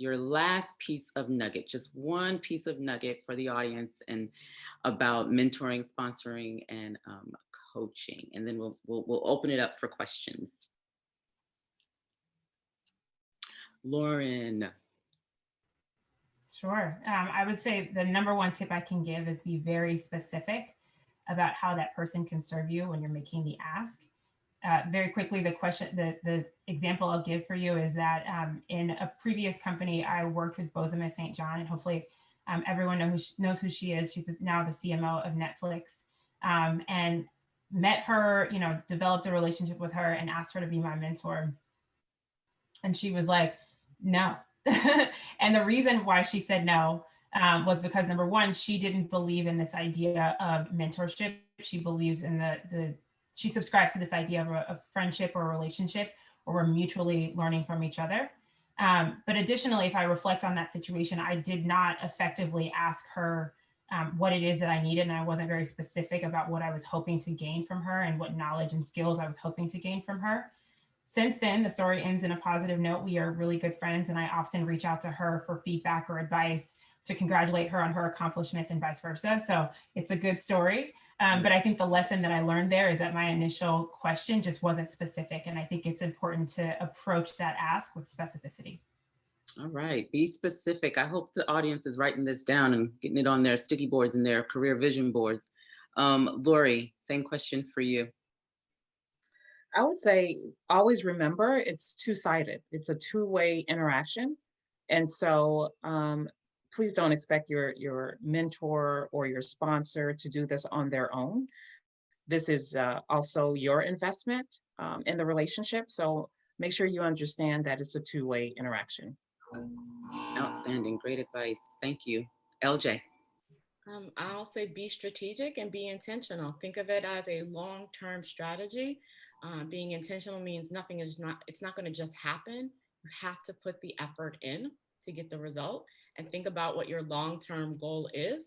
your last piece of nugget, just one piece of nugget for the audience and about mentoring, sponsoring, and coaching, and then we'll open it up for questions. Lauren. Sure. I would say the number one tip I can give is be very specific about how that person can serve you when you're making the ask. Very quickly, the example I'll give for you is that in a previous company, I worked with Bozoma St. John, and hopefully everyone knows who she is. She's now the CMO of Netflix, and met her, developed a relationship with her and asked her to be my mentor. And she was like, no. And the reason why she said no was because, number one, she didn't believe in this idea of mentorship. She believes in she subscribes to this idea of a friendship or a relationship where we're mutually learning from each other. But additionally, if I reflect on that situation, I did not effectively ask her what it is that I needed. And I wasn't very specific about what I was hoping to gain from her and what knowledge and skills I was hoping to gain from her. Since then, the story ends in a positive note. We are really good friends, and I often reach out to her for feedback or advice to congratulate her on her accomplishments and vice versa. So it's a good story. But I think the lesson that I learned there is that my initial question just wasn't specific. And I think it's important to approach that ask with specificity. All right, be specific. I hope the audience is writing this down and getting it on their sticky boards and their career vision boards. Lori, same question for you. I would say always remember it's two-sided. It's a two-way interaction. And so please don't expect your mentor or your sponsor to do this on their own. This is also your investment in the relationship. So make sure you understand that it's a two-way interaction. Outstanding. Great advice. Thank you. LJ. I'll say be strategic and be intentional. Think of it as a long-term strategy. Being intentional means it's not going to just happen. You have to put the effort in to get the result, and think about what your long-term goal is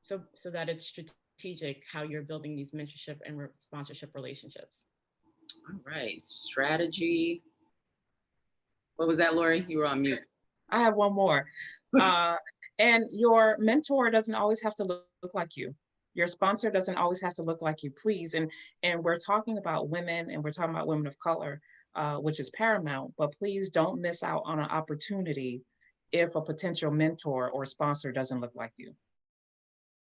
so that it's strategic how you're building these mentorship and sponsorship relationships. All right. Strategy. What was that, Lori? You were on mute. I have one more. And your mentor doesn't always have to look like you. Your sponsor doesn't always have to look like you, please. And we're talking about women, and we're talking about women of color, which is paramount, but please don't miss out on an opportunity if a potential mentor or sponsor doesn't look like you.